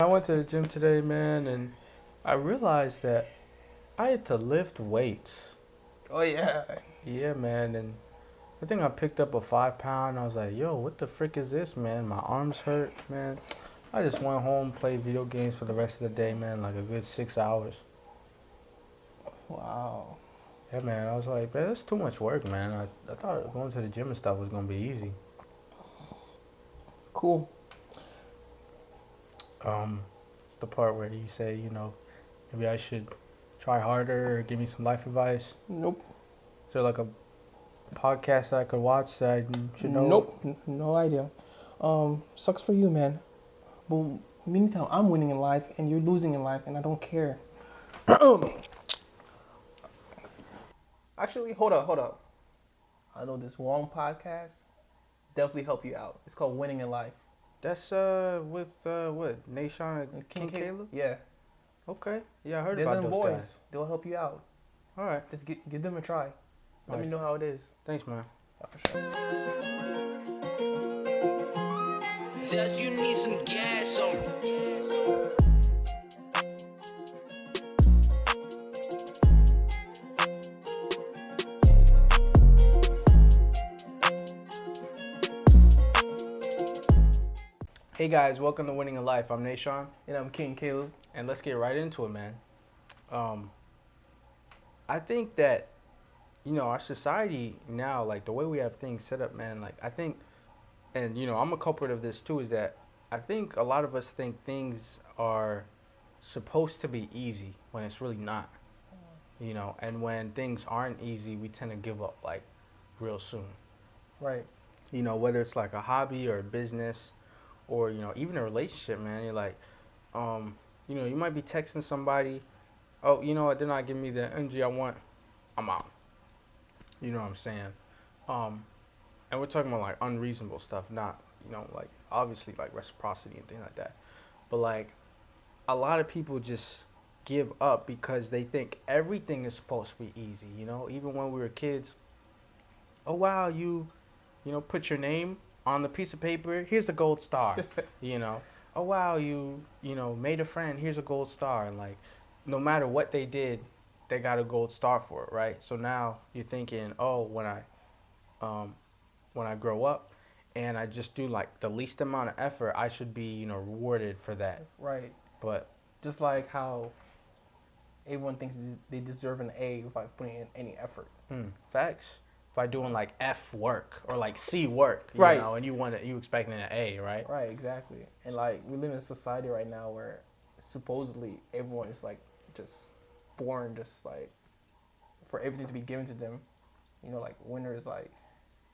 I went to the gym today, man, and I realized that I had to lift weights. Oh yeah. Yeah, man, and I think I picked up a 5 pound. I was like, yo, what the frick is this, man? My arms hurt, man. I just went home, played video games for the rest of the day, man, like a good 6 hours. Wow. Yeah, man, I was like, man, that's too much work, man. I thought going to the gym and stuff was gonna be easy. Cool. It's the part where you say, maybe I should try harder or give me some life advice. Nope. Is there like a podcast that I could watch that I should know? Nope. No idea. Sucks for you, man. But meantime, I'm winning in life and you're losing in life, and I don't care. Actually, hold up. I know this one podcast definitely help you out. It's called Winning in Life. That's with what? Nation and King Caleb? Yeah. Okay. Yeah, I heard They're about them those boys. guys. They'll help you out. All right. Just give them a try. Let me Alright. know how it is. Thanks, man. For sure. Just you need some gas on. Hey guys, welcome to Winning in Life. I'm Nation, And I'm King Caleb. and let's get right into it, man. I think that our society now, like the way we have things set up, man. Like I think, and I'm a culprit of this too. Is that I think a lot of us think things are supposed to be easy when it's really not. And when things aren't easy, we tend to give up like real soon. Right. Whether it's like a hobby or a business or, even a relationship, man. You're like, you might be texting somebody, oh, you know what, they're not giving me the energy I want, I'm out. You know what I'm saying? And we're talking about like unreasonable stuff, not, like obviously like reciprocity and things like that. But like a lot of people just give up because they think everything is supposed to be easy, even when we were kids. Oh wow, put your name on the piece of paper, here's a gold star. Oh wow, you made a friend, here's a gold star. And like no matter what they did, they got a gold star for it, right? So now you're thinking, oh, when I grow up and I just do like the least amount of effort, I should be rewarded for that. Right. But Just like how everyone thinks they deserve an A without putting in any effort. Facts. By doing like F work or like C work, Right. And you expecting an A, right? Right, exactly. And like we live in a society right now where supposedly everyone is like just born just like for everything to be given to them. Like winners like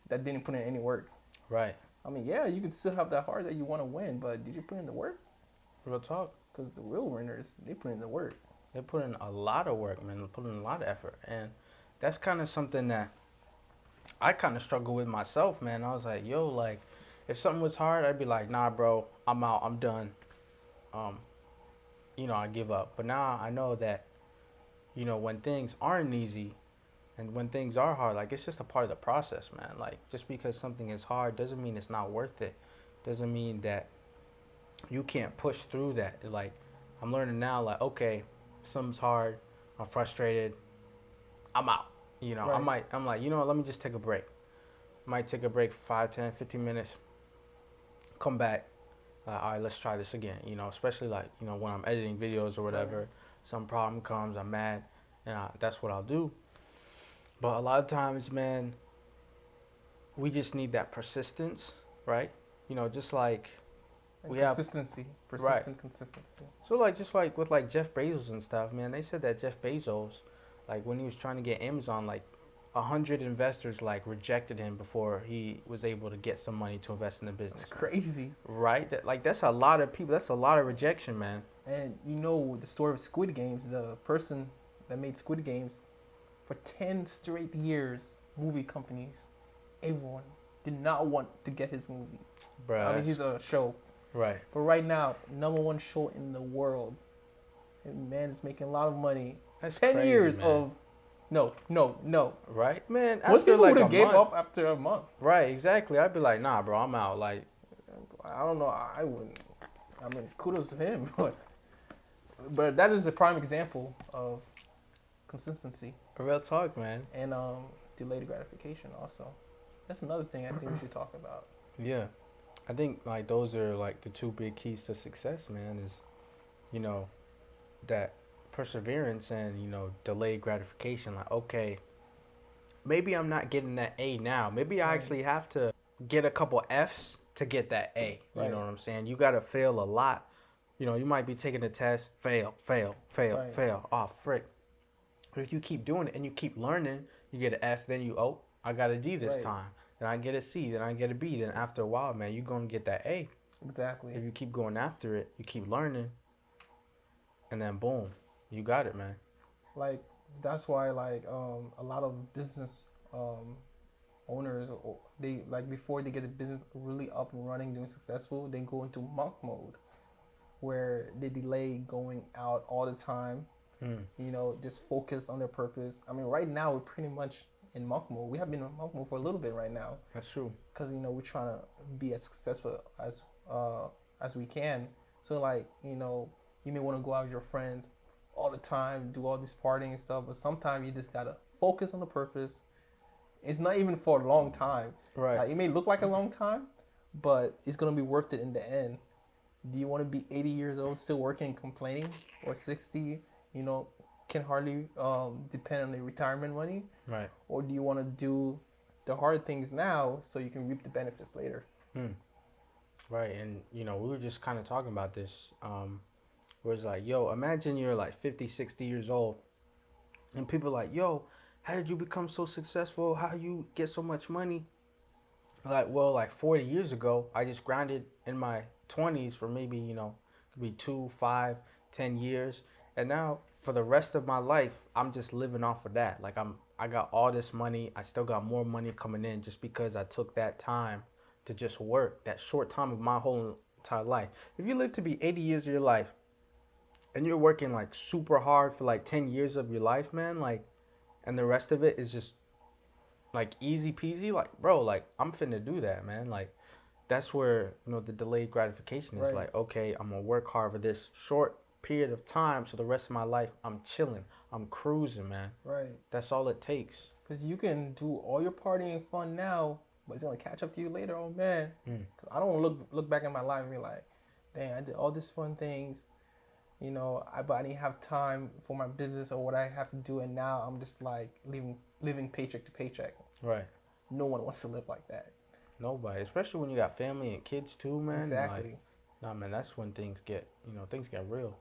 that didn't put in any work. Right. I mean, yeah, you can still have that heart that you want to win, but did you put in the work? Real talk. Because the real winners, they put in the work. They put in a lot of work, man. They put in a lot of effort, and that's kind of something that I kind of struggle with myself, man. I was like, yo, like, if something was hard, I'd be like, nah, bro, I'm out, I'm done. I give up. But now I know that, when things aren't easy and when things are hard, like, it's just a part of the process, man. Like, just because something is hard doesn't mean it's not worth it. Doesn't mean that you can't push through that. Like, I'm learning now, like, okay, something's hard, I'm frustrated, I'm out. Right. I'm like, let me just take a break. Might take a break for 5, 10, 15 minutes. Come back. All right, let's try this again. Especially like, when I'm editing videos or whatever, Right. some problem comes, I'm mad, and that's what I'll do. But a lot of times, man, we just need that persistence, right? Just like And we have, consistency. right. Persistent consistency. So like just like with like Jeff Bezos and stuff, man, they said that Jeff Bezos, like when he was trying to get Amazon, like 100 investors like rejected him before he was able to get some money to invest in the business. It's crazy. Right? That's a lot of people. That's a lot of rejection, man. And the story of Squid Games, the person that made Squid Games, for 10 straight years, movie companies, everyone did not want to get his movie. Bro, I mean, he's a show. right. But right now, #1 show in the world. And man is making a lot of money. That's 10 crazy, years man. of no. Right, man. Most after people like would a have gave month- up after a month. Right, exactly. I'd be like, nah, bro, I'm out. Like, I don't know. I wouldn't. I mean, kudos to him. But that is a prime example of consistency Real talk, man. and delayed gratification. Also, that's another thing I think we should talk about. Yeah, I think like those are like the two big keys to success, man. Is you know that perseverance and delayed gratification. Like, okay, maybe I'm not getting that A now. Maybe I Right. actually have to get a couple F's to get that A. You Right. know what I'm saying? You gotta fail a lot. You might be taking a test, fail, fail, fail, Right. fail. Oh, frick. But if you keep doing it and you keep learning, you get an F, then I got a D this Right. time. Then I get a C, then I get a B. Then after a while, man, you're gonna get that A. Exactly. If you keep going after it, you keep learning, and then boom, you got it, man. Like that's why like a lot of business owners, they like before they get the business really up and running, doing successful, they go into monk mode where they delay going out all the time. Just focus on their purpose. I mean, right now we're pretty much in monk mode. We have been in monk mode for a little bit right now That's true. because we're trying to be as successful as we can. So like you may want to go out with your friends all the time, do all this partying and stuff, but sometimes you just gotta focus on the purpose. It's not even for a long time. Right. Like, it may look like a long time, but it's gonna be worth it in the end. Do you want to be 80 years old still working and complaining, or 60? Can hardly depend on the retirement money, Right. or do you want to do the hard things now so you can reap the benefits later? Right. And we were just kind of talking about this. Where it's like, yo, imagine you're like 50, 60 years old, and people are like, yo, how did you become so successful? How you get so much money? Like, well, like 40 years ago, I just grinded in my 20s for maybe, could be 2, 5, 10 years. And now for the rest of my life, I'm just living off of that. Like I got all this money. I still got more money coming in just because I took that time to just work, that short time of my whole entire life. If you live to be 80 years of your life and you're working like super hard for like 10 years of your life, man, like, and the rest of it is just like easy peasy, like, bro, like I'm finna do that, man. Like that's where the delayed gratification is. Right. Like, okay, I'm gonna work hard for this short period of time, so the rest of my life I'm chilling, I'm cruising, man. Right. That's all it takes. Because you can do all your partying and fun now, but it's gonna catch up to you later. Oh man, 'Cause I don't want to look back at my life and be like, dang, I did all these fun things, but I didn't have time for my business or what I have to do, and now I'm just like living paycheck to paycheck. Right. No one wants to live like that. Nobody, especially when you got family and kids too, man. Exactly. Like, nah, man, that's when things get real.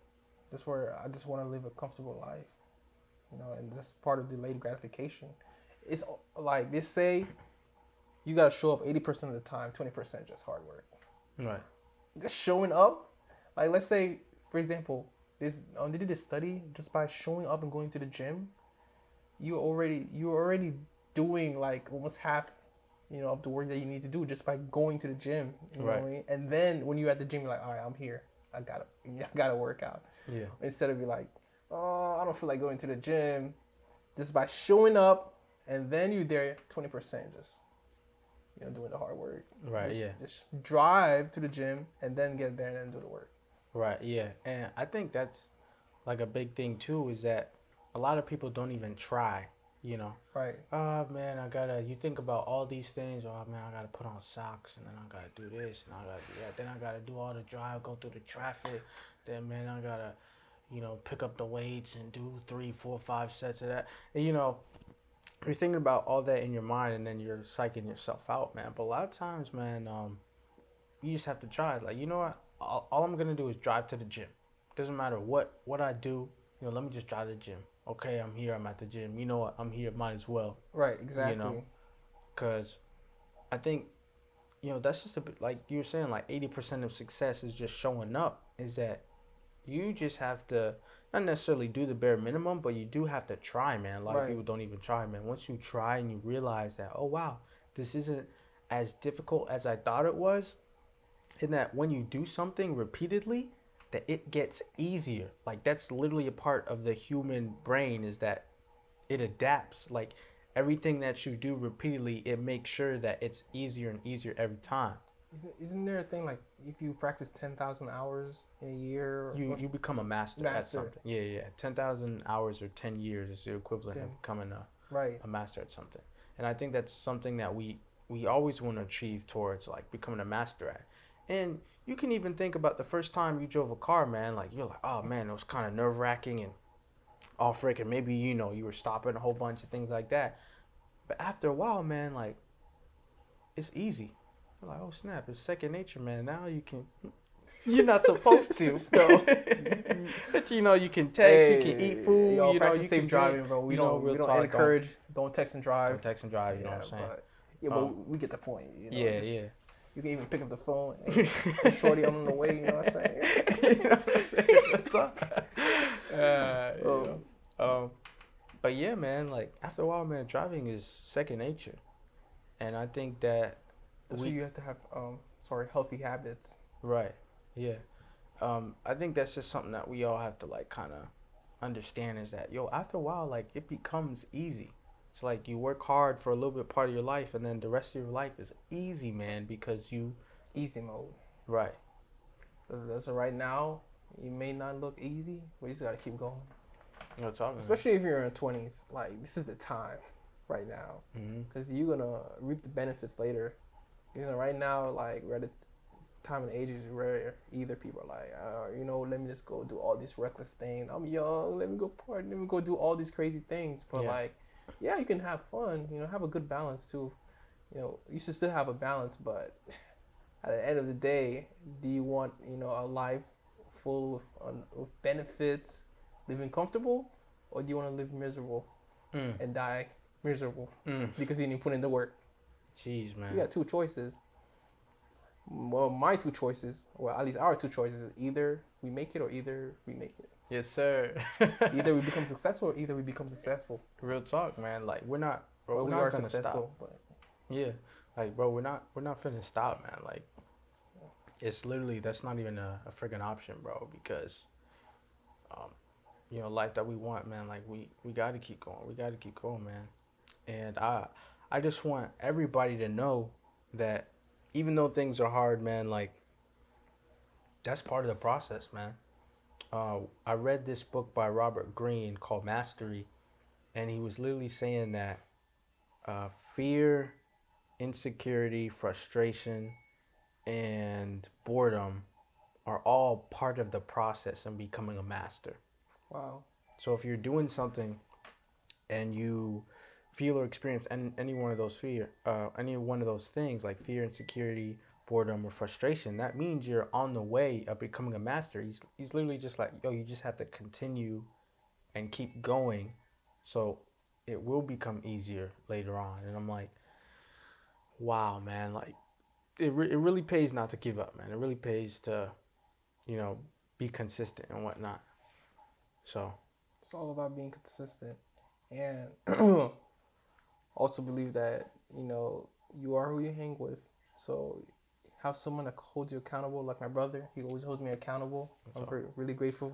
That's where I just want to live a comfortable life, and that's part of delayed gratification. It's like they say, you gotta show up 80% of the time, 20% just hard work. Right. Just showing up, like let's say, for example, they did a study just by showing up and going to the gym, you're already doing like almost half, of the work that you need to do just by going to the gym. You know what I mean? And then when you're at the gym, you're like, all right, I'm here. I gotta work out. Yeah. Instead of be like, oh, I don't feel like going to the gym. Just by showing up, and then you're there 20% just, doing the hard work. Right. Yeah. Just drive to the gym and then get there and then do the work. Right, yeah. And I think that's like a big thing too, is that a lot of people don't even try, Right. Oh man, you think about all these things, oh man, I gotta put on socks, and then I gotta do this, and I gotta do that, then I gotta do all the drive, go through the traffic, then man, I gotta, pick up the weights and do 3, 4, 5 sets of that. And you're thinking about all that in your mind, and then you're psyching yourself out, man. But a lot of times, man, you just have to try. Like, you know what? All I'm gonna do is drive to the gym. Doesn't matter what I do. Let me just drive to the gym. Okay, I'm here. I'm at the gym. You know what? I'm here. Might as well. Right. Exactly. Because I think, that's just a bit like you were saying. Like 80% of success is just showing up. Is that you just have to not necessarily do the bare minimum, but you do have to try, man. A lot of people don't even try, man. Once you try and you realize that, oh wow, this isn't as difficult as I thought it was. And that when you do something repeatedly, that it gets easier. Like that's literally a part of the human brain, is that it adapts. Like everything that you do repeatedly, it makes sure that it's easier and easier every time. Isn't there a thing like if you practice 10,000 hours in a year? You become a master at something. Yeah, yeah. 10,000 hours or 10 years is the equivalent of becoming right. a master at something. And I think that's something that we always want to achieve towards, like becoming a master at. And you can even think about the first time you drove a car, man. Like you're like, oh man, it was kind of nerve wracking and all freaking. Maybe you were stopping a whole bunch of things like that. But after a while, man, like it's easy. You're like, oh snap, it's second nature, man. Now you can. You're not supposed to, no. But you can text, you can eat food. Yo, you practice safe can driving, bro. We don't encourage. Don't text and drive. Don't text and drive. You know what I'm saying? But we get the point. Yeah, yeah. You can even pick up the phone. Hey, shorty, I'm on the way. You know what I'm saying? That's what I'm saying. But yeah, man. Like after a while, man, driving is second nature, and I think that so you have to have healthy habits. Right. Yeah. I think that's just something that we all have to like kind of understand is that after a while like it becomes easy. It's like you work hard for a little bit part of your life and then the rest of your life is easy, man, because you easy mode. Right. So right now, it may not look easy, but you just gotta keep going. Especially if you're in your 20s, like this is the time right now, because you're gonna reap the benefits later. Right now, like we're at a time and ages where either people are like, let me just go do all these reckless things. I'm young, let me go party, let me go do all these crazy things. But you can have fun, have a good balance too. You should still have a balance, but at the end of the day, do you want, a life full of benefits, living comfortable, or do you want to live miserable and die miserable because you didn't put in the work? Jeez, man. You got two choices. Well, my two choices, or at least our two choices, is either we make it or either we make it. Yes, sir. Either we become successful or either we become successful. Real talk, man. Like we're not we are successful, but yeah, like bro, we're not finna stop, man. Like it's literally that's not even a freaking option, bro, because life that we want, man, like we got to keep going. We got to keep going, man. And I just want everybody to know that even though things are hard, man, like that's part of the process, man. I read this book by Robert Greene called Mastery, and he was literally saying that fear, insecurity, frustration, and boredom are all part of the process in becoming a master. Wow. So if you're doing something and you feel or experience any one of those any one of those things like fear, insecurity, boredom, or frustration, that means you're on the way of becoming a master. He's literally just like, you just have to continue and keep going, so it will become easier later on. And I'm like, wow, man, like it really pays not to give up, man. It really pays to, be consistent and whatnot. So it's all about being consistent, and also believe that you are who you hang with. So have someone that holds you accountable, like my brother. He always holds me accountable. I'm really grateful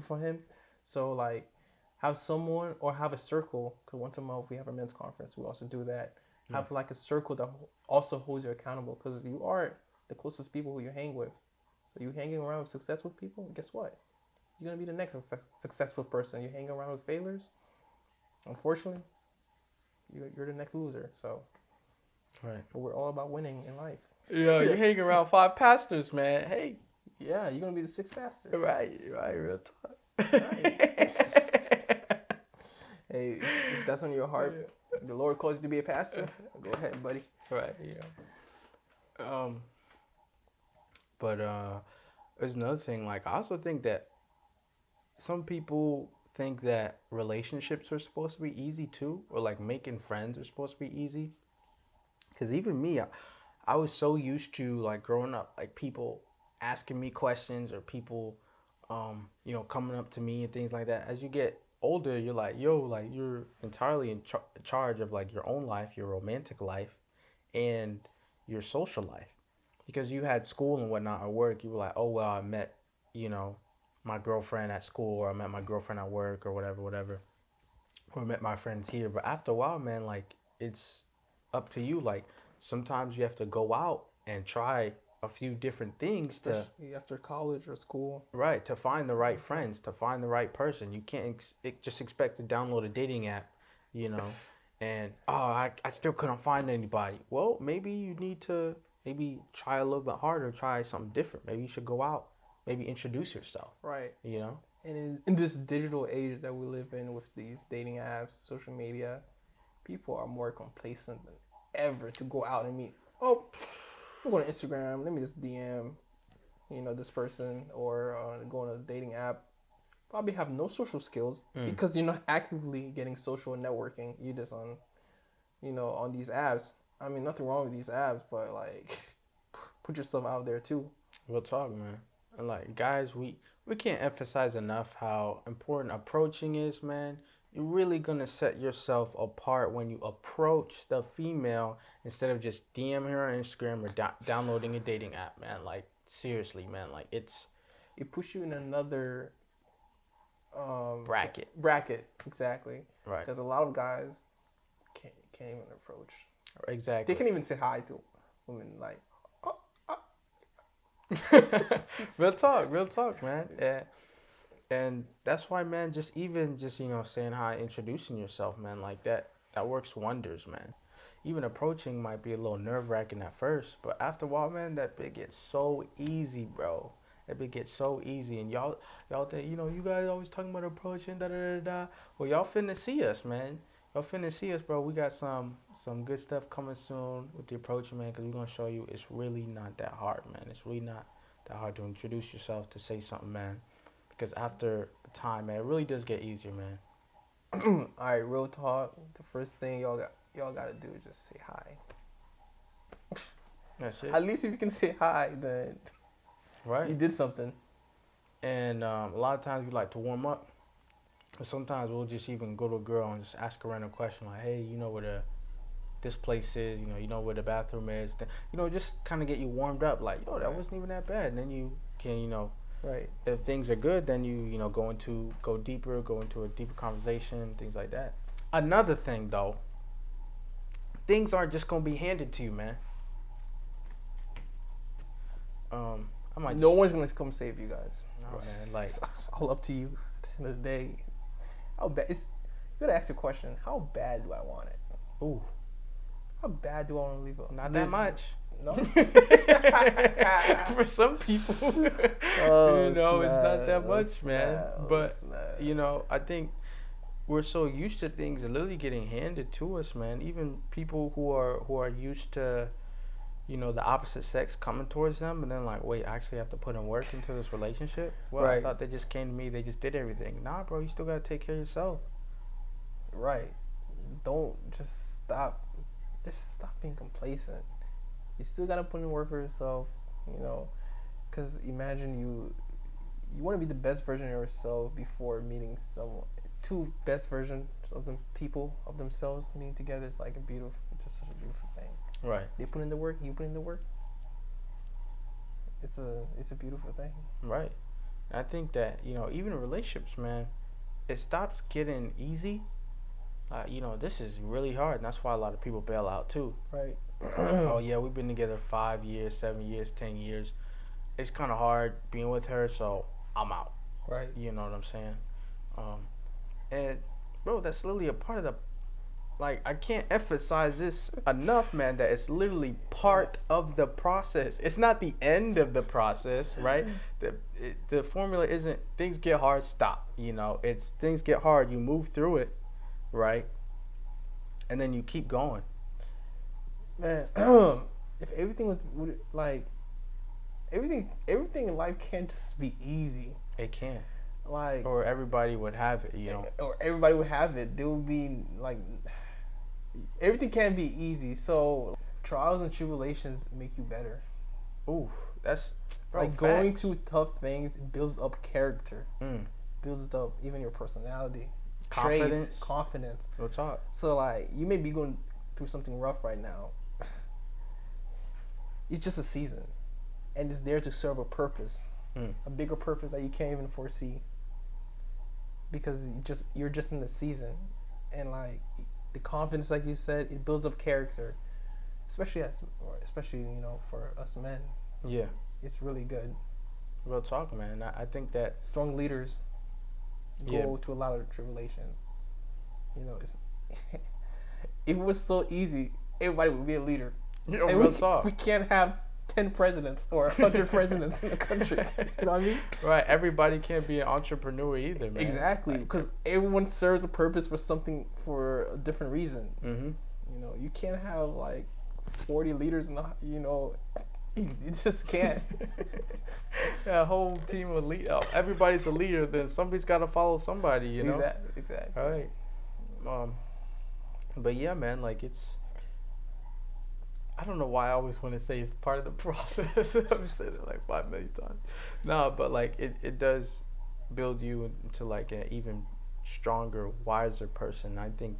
for him. So like have someone or have a circle, because once a month we have a men's conference. We also do that. Have like a circle that also holds you accountable, because you are the closest people who you hang with. So you hanging around with successful people, guess what? You're gonna be the next successful person. You hang around with failures, unfortunately, you're the next loser. So, right. But we're all about winning in life. Yeah, you hang around 5 pastors, man. Hey. Yeah, you're gonna be the 6th pastor. Right, real talk. Right. Hey, if that's on your heart, the Lord calls you to be a pastor, go ahead, buddy. Right, yeah. But there's another thing. Like, I also think that some people think that relationships are supposed to be easy too, or like making friends are supposed to be easy. Because even me, I was so used to like growing up, like people asking me questions or people, coming up to me and things like that. As you get older, you're like, like you're entirely in charge of like your own life, your romantic life, and your social life. Because you had school and whatnot or work, you were like, oh well, I met, my girlfriend at school, or I met my girlfriend at work, or whatever, or I met my friends here. But after a while, man, like it's up to you. Like sometimes you have to go out and try a few different things to Especially after college or school. right to find the right friends, to find the right person. You can't just expect to download a dating app, you know, and I still couldn't find anybody. Well, maybe you need to maybe try a little bit harder, try something different. Maybe you should go out, maybe introduce yourself, Right. you know. And in this digital age that we live in with these dating apps, social media, people are more complacent than ever to go out and meet. Oh, I'm going to Instagram. Let me just DM, this person, or go on a dating app. Probably have no social skills because you're not actively getting social networking. You're just on, on these apps. I mean, nothing wrong with these apps, but like, put yourself out there too. Real talk, man. And like guys, we can't emphasize enough how important approaching is, man. You're really gonna set yourself apart when you approach the female instead of just DMing her on Instagram or downloading a dating app, man. Like seriously, man. Like it puts you in another bracket. Exactly. Right. Because a lot of guys can't even approach. Exactly. They can't even say hi to women. Like, real talk, man. Yeah. And that's why, man, just saying hi, introducing yourself, man, like that works wonders, man. Even approaching might be a little nerve-wracking at first, but after a while, man, that bit gets so easy, bro. That bit gets so easy. And y'all think, you guys always talking about approaching, da-da-da-da. Well, y'all finna see us, man. Y'all finna see us, bro. We got some good stuff coming soon with the approaching, man, because we're going to show you it's really not that hard, man. It's really not that hard to introduce yourself, to say something, man. Because after time, man, it really does get easier, man. All right, real talk. The first thing y'all got to do is just say hi. That's it. At least if you can say hi, then right. You did something. And a lot of times we like to warm up. But sometimes we'll just even go to a girl and just ask a random question like, hey, you know where this place is, you know where the bathroom is. Just kind of get you warmed up like, yo, that wasn't even that bad. And then you can, right. If things are good, then you go into a deeper conversation, things like that. Another thing though, things aren't just gonna be handed to you, man. No one's gonna come save you guys. No, man. Like it's all up to you. At the end of the day, how bad? You gotta ask the question: how bad do I want it? Ooh. How bad do I want to leave? Not that much. No. For some people, it's not that much, man. But I think we're so used to things literally getting handed to us, man. Even people who are used to, the opposite sex coming towards them, and then like, wait, I actually have to put in work into this relationship. Well, right. I thought they just came to me, they just did everything. Nah, bro, you still gotta take care of yourself. Right. Don't just stop. Just stop being complacent. You still gotta put in work for yourself, because imagine you want to be the best version of yourself before meeting someone. Two best versions of themselves meeting together is like just such a beautiful thing. Right. They put in the work, you put in the work. It's a beautiful thing. Right. I think that even in relationships, man, it stops getting easy. This is really hard, and that's why a lot of people bail out too. Right. Oh yeah, we've been together 5 years, 7 years, 10 years. It's kind of hard being with her, so I'm out. Right. You know what I'm saying? And bro, that's literally a part of the. Like, I can't emphasize this enough, man, that it's literally part of the process. It's not the end of the process, right? The formula isn't things get hard, stop. It's things get hard, you move through it, right? And then you keep going. Man, if everything was like, everything in life can't just be easy. It can't. Like, or everybody would have it, Or everybody would have it. There would be like, everything can't be easy. So trials and tribulations make you better. Ooh, that's like going through tough things builds up character. Builds up even your personality, confidence. We'll talk. So like, you may be going through something rough right now. It's just a season, and it's there to serve a purpose, a bigger purpose that you can't even foresee. Because you're just in the season, and like the confidence, like you said, it builds up character. especially for us men, Yeah, it's really good. real talk, man. I think that Strong leaders go Yeah. to a lot of tribulations. It's if it was so easy, everybody would be a leader. you know, And real talk. we can't have 10 presidents or 100 presidents in the country. You know what I mean? Right, everybody can't be an entrepreneur either, man. Exactly, because everyone serves a purpose for a different reason. Mm-hmm. You can't have like 40 leaders in the. You just can't. Yeah, a whole team of everybody's a leader. Then somebody's got to follow somebody. You know. Exactly. All right. But yeah, man, like I don't know why I always want to say it's part of the process. I've said it like 5 million times. No, but like it does build you into like an even stronger, wiser person. I think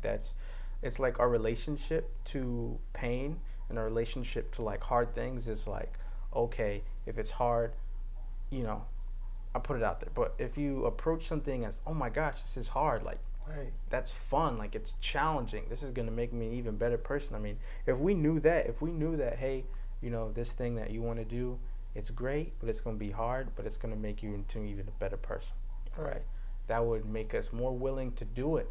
it's like our relationship to pain and our relationship to like hard things is like, okay, if it's hard, I put it out there. But if you approach something as, oh my gosh, this is hard, like, Right. that's fun, like it's challenging, this is going to make me an even better person. I mean, if we knew that, hey, this thing that you want to do, it's great, but it's going to be hard, but it's going to make you into even a better person, right? That would make us more willing to do it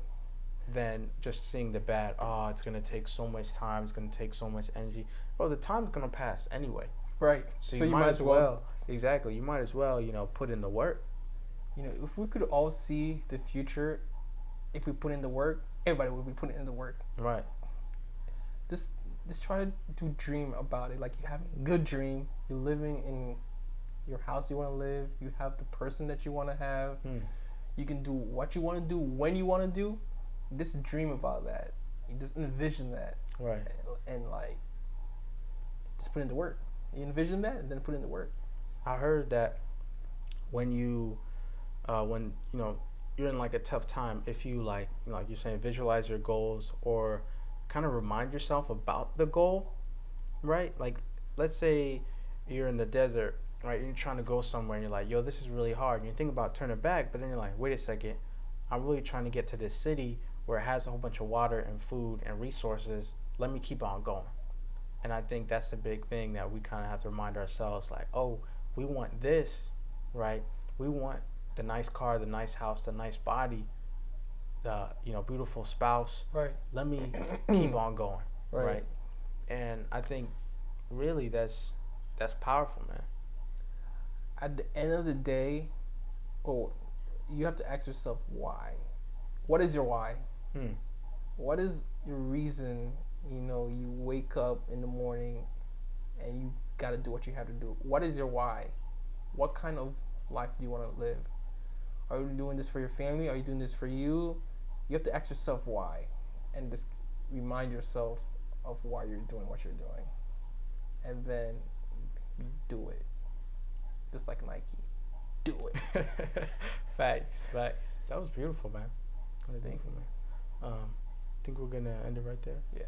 than just seeing the bad. Oh, it's going to take so much time, it's going to take so much energy. Well, the time's going to pass anyway, Right. so you might as well, exactly, you might as well put in the work. If we could all see the future, if we put in the work, everybody would be putting in the work. Right. Just try to dream about it. Like, you have a good dream. You're living in your house you want to live. You have the person that you want to have. You can do what you want to do when you want to do. Just dream about that. You just envision that. Right. And like, just put in the work. You envision that and then put in the work. I heard that when you're in like a tough time, if you like you're saying, visualize your goals or kind of remind yourself about the goal, right? Like, let's say you're in the desert, right? You're trying to go somewhere and you're like, yo, this is really hard. And you think about turning back, but then you're like, wait a second, I'm really trying to get to this city where it has a whole bunch of water and food and resources. Let me keep on going. And I think that's a big thing that we kind of have to remind ourselves, like, oh, we want this, right? We want the nice car, the nice house, the nice body, the beautiful spouse. Right. Let me keep on going. Right. And I think really that's powerful, man. At the end of the day, you have to ask yourself why. What is your why? What is your reason? You wake up in the morning and you got to do what you have to do. What is your why? What kind of life do you want to live? Are you doing this for your family? Are you doing this for you? You have to ask yourself why, and just remind yourself of why you're doing what you're doing, and then do it. Just like Nike, do it. Facts. That was beautiful, man. That was beautiful, man. I think we're gonna end it right there. Yeah.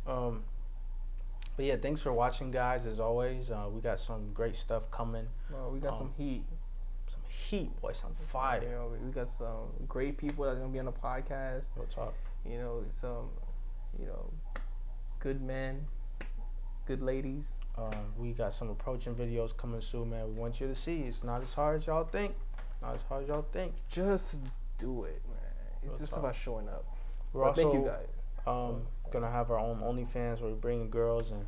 So, but yeah, thanks for watching, guys. As always, we got some great stuff coming. Well, we got some heat. Some heat, boy, some fire. We got some great people that's gonna be on the podcast. Real talk. Some, good men, good ladies. We got some approaching videos coming soon, man. We want you to see. It's not as hard as y'all think. Just do it, man. It's Real just talk. about showing up. We're But also thank you guys. gonna have our own OnlyFans where we're bringing girls and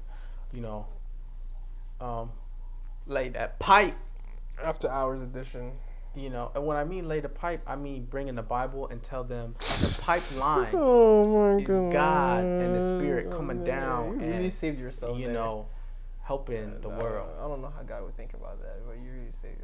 lay that pipe. After Hours edition. And when I mean lay the pipe, I mean bringing the Bible and tell them the pipeline Oh my is God. God and the Spirit coming man. down You really and saved yourself. there. helping the world. I don't know how God would think about that, but you really saved yourself.